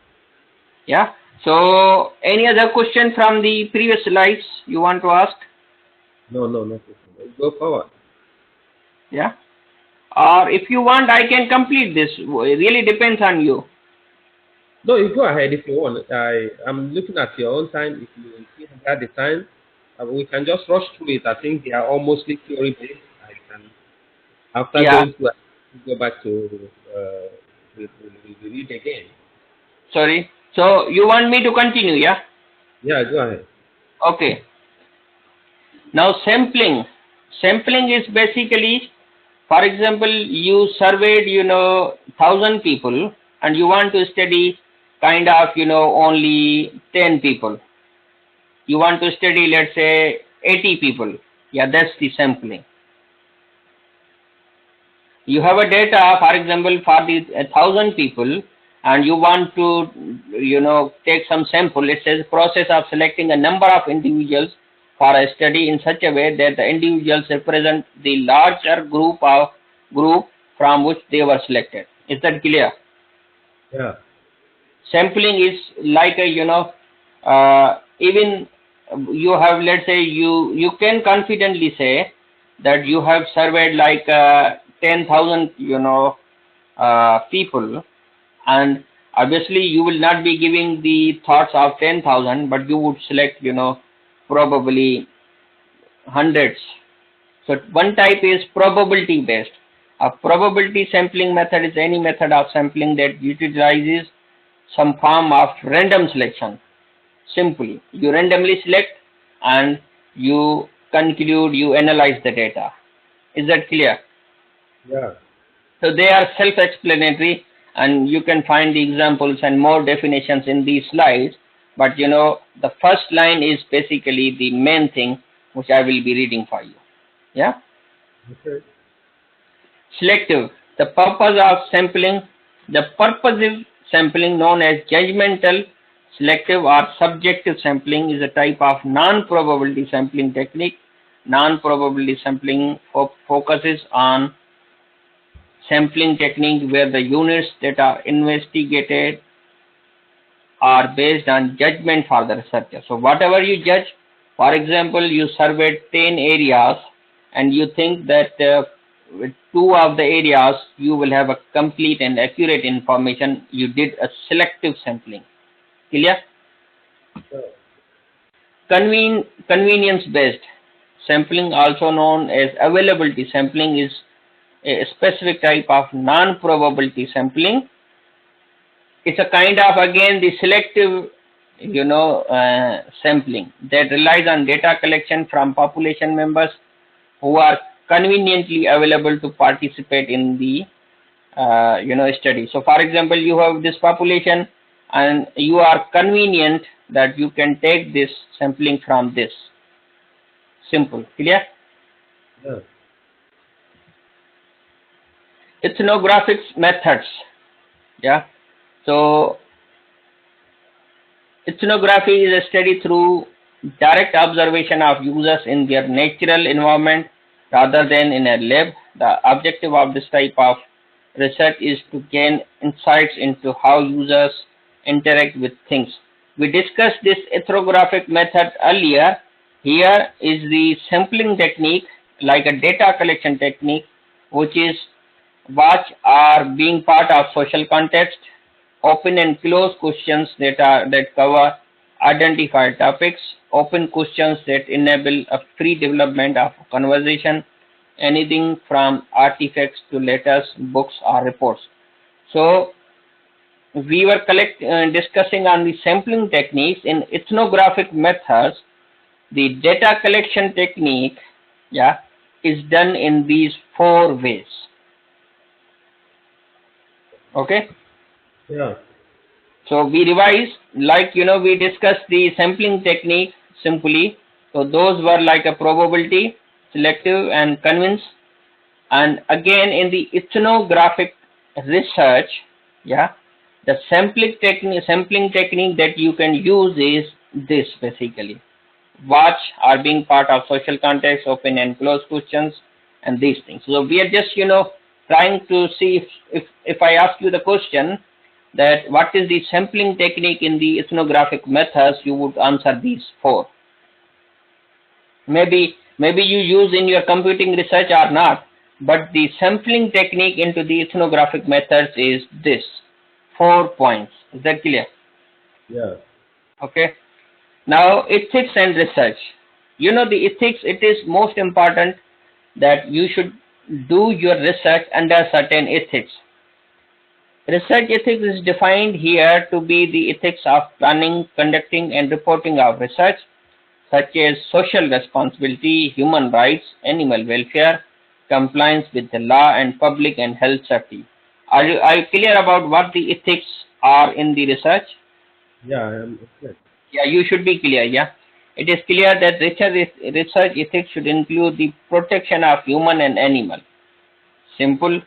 A: Yeah. So any other question from the previous slides you want to ask?
B: No, no, no. Let's go forward.
A: Yeah. Or if you want, I can complete this. It really depends on you.
B: No, you go ahead if you want. I'm looking at your own time. If you still have the time, we can just rush through it. I think they are all mostly theory based. I can, after
A: Yeah,
B: going through, I can go back to read again.
A: sorry. So you want me to continue, yeah?
B: Yeah, go ahead.
A: Okay. Now sampling. Sampling is basically, for example, you surveyed, 1,000 people and you want to study kind of, only 10 people. You want to study, let's say, 80 people. Yeah, that's the sampling. You have a data, for example, for the 1,000 people, and you want to, take some sample. It says process of selecting a number of individuals for a study in such a way that the individuals represent the larger group from which they were selected. Is that clear?
B: Yeah.
A: Sampling is like a, even you have, let's say, you can confidently say that you have surveyed like 10,000 people, and obviously you will not be giving the thoughts of 10,000, but you would select, probably hundreds. So one type is probability based. A probability sampling method is any method of sampling that utilizes some form of random selection. Simply, you randomly select and you conclude, you analyze the data. Is that clear?
B: Yeah.
A: So they are self-explanatory, and you can find the examples and more definitions in these slides. But the first line is basically the main thing which I will be reading for you. Yeah?
B: Okay.
A: Selective. The purposive sampling known as judgmental, selective or subjective sampling is a type of non-probability sampling technique. Non-probability sampling focuses on sampling technique where the units that are investigated are based on judgment for the researcher. So whatever you judge, for example, you surveyed 10 areas and you think that with two of the areas you will have a complete and accurate information, you did a selective sampling. Clear?
B: Yeah.
A: Convenience based sampling, also known as availability sampling, is a specific type of non-probability sampling. It's a kind of, again, the selective sampling that relies on data collection from population members who are conveniently available to participate in the study. So for example, you have this population and you are convenient that you can take this sampling from this. Simple. Clear?
B: Yeah.
A: Ethnographics methods. Yeah. So ethnography is a study through direct observation of users in their natural environment rather than in a lab. The objective of this type of research is to gain insights into how users interact with things. We discussed this ethnographic method earlier. Here is the sampling technique, like a data collection technique, which is watch are being part of social context, open and close questions that cover identified topics, open questions that enable a free development of conversation, anything from artifacts to letters, books, or reports. So we were discussing on the sampling techniques in ethnographic methods. The data collection technique, yeah, is done in these four ways. Okay.
B: Yeah.
A: So we revise, like we discussed the sampling technique simply. So those were like a probability, selective, and convince. And again, in the ethnographic research, yeah, the sampling technique that you can use is this basically. Watch are being part of social context, open and close questions, and these things. So we are just trying to see if I ask you the question that what is the sampling technique in the ethnographic methods, you would answer these four. Maybe you use in your computing research or not, but the sampling technique into the ethnographic methods is this. 4 points. Is that clear?
B: Yeah.
A: Okay. Now, ethics and research. You know, the ethics, it is most important that you should do your research under certain ethics. Research ethics is defined here to be the ethics of planning, conducting, and reporting of research, such as social responsibility, human rights, animal welfare, compliance with the law, and public and health safety. Are you clear about what the ethics are in the research?
B: Yeah, I am okay.
A: Yeah, you should be clear. Yeah, it is clear that research ethics should include the protection of human and animal. Simple.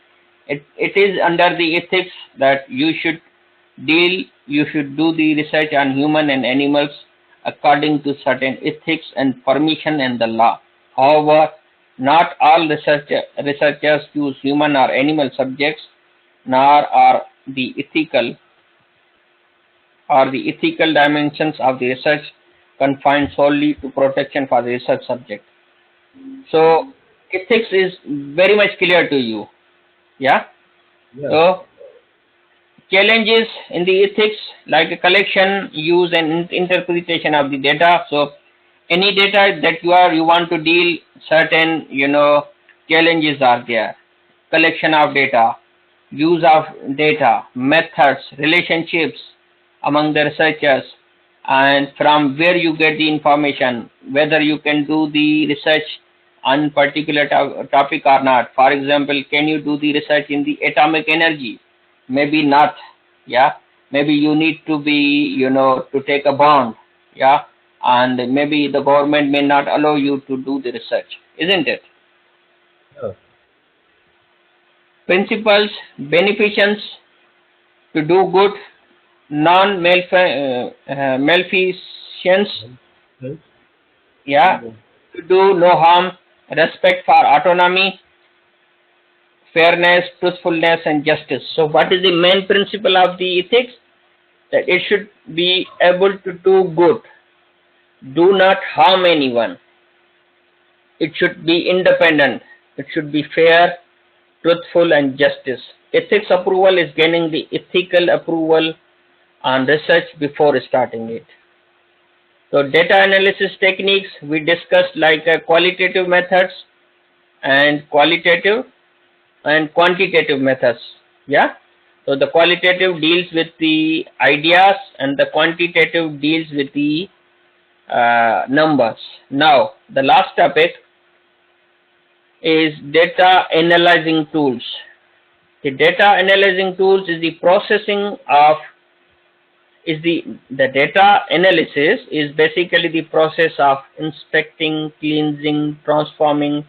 A: It is under the ethics that you should do the research on human and animals according to certain ethics and permission and the law. However, not all researchers use human or animal subjects, nor are the ethical dimensions of the research confined solely to protection for the research subject. So ethics is very much clear to you. Yeah.
B: Yeah.
A: So challenges in the ethics like a collection, use and interpretation of the data. So any data that you want to deal, certain challenges are there. Collection of data, use of data, methods, relationships among the researchers, and from where you get the information, whether you can do the research on particular topic or not. For example, can you do the research in the atomic energy? Maybe not. Yeah, maybe you need to be to take a bond. Yeah, and maybe the government may not allow you to do the research, isn't it?
B: Yeah.
A: Principles, beneficence to do good, non-malfeasance,
B: Okay.
A: yeah, to do no harm, respect for autonomy, fairness, truthfulness, and justice. So, what is the main principle of the ethics? That it should be able to do good, do not harm anyone. It should be independent. It should be fair, truthful, and justice. Ethics approval is gaining the ethical approval on research before starting it. So data analysis techniques we discussed like qualitative methods and qualitative and quantitative methods. Yeah. So the qualitative deals with the ideas and the quantitative deals with the numbers. Now the last topic is data analyzing tools. The data analyzing tools is the processing of the data analysis is basically the process of inspecting, cleansing, transforming,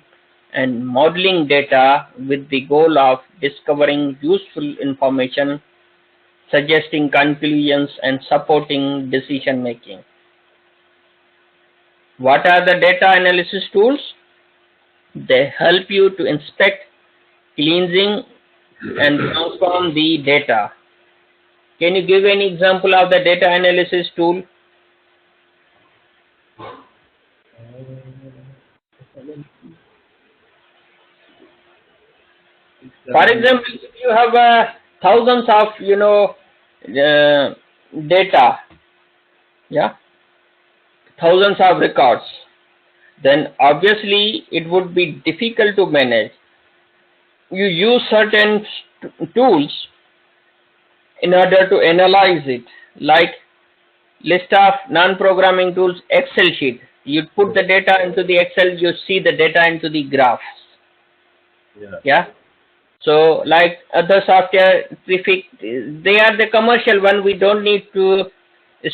A: and modeling data with the goal of discovering useful information, suggesting conclusions, and supporting decision making. What are the data analysis tools? They help you to inspect, cleansing, and transform the data. Can you give any example of the data analysis tool? For example, if you have thousands of data, yeah, thousands of records, then obviously it would be difficult to manage. You use certain tools in order to analyze it, like list of non-programming tools, Excel sheet. You put the data into the Excel, you see the data into the graphs.
B: Yeah.
A: Yeah. So like other software, they are the commercial one. We don't need to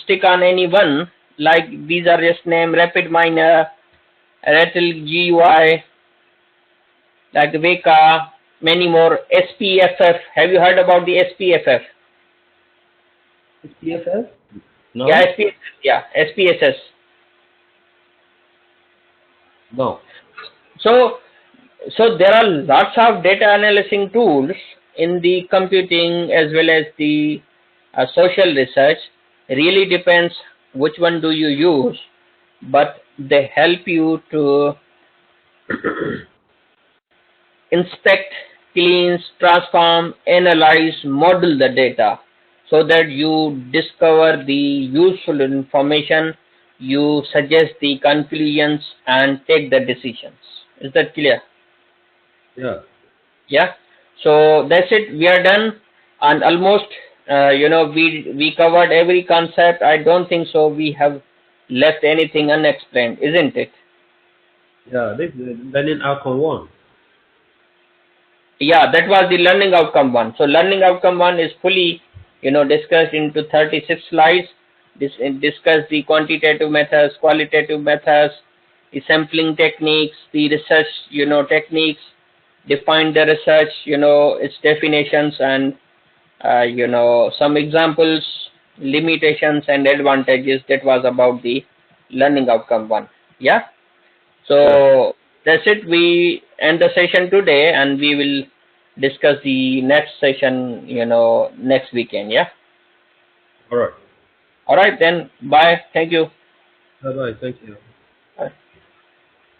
A: stick on any one. Like these are just named RapidMiner, Rattle GUI, like Veka, many more. SPFF. Have you heard about the SPFF?
B: PFS? No.
A: Yeah, SPSS. Yeah, SPSS.
B: No.
A: So there are lots of data analyzing tools in the computing as well as the social research. Really depends which one do you use, but they help you to inspect, cleanse, transform, analyze, model the data. so that you discover the useful information, you suggest the conclusions and take the decisions. Is that clear?
B: Yeah.
A: Yeah. So that's it. We are done, and almost we covered every concept. I don't think so. We have left anything unexplained, isn't it?
B: Yeah. This is learning outcome one.
A: Yeah, that was the learning outcome one. So learning outcome one is fully, discussed into 36 slides. It discuss the quantitative methods, qualitative methods, the sampling techniques, the research, techniques, define the research, its definitions, and some examples, limitations, and advantages. That was about the learning outcome one. Yeah.
B: Yeah.
A: So that's it. We end the session today, and we will discuss the next session, next weekend. Yeah.
B: All right.
A: All right then. Bye. Thank you.
B: Bye bye. Thank you.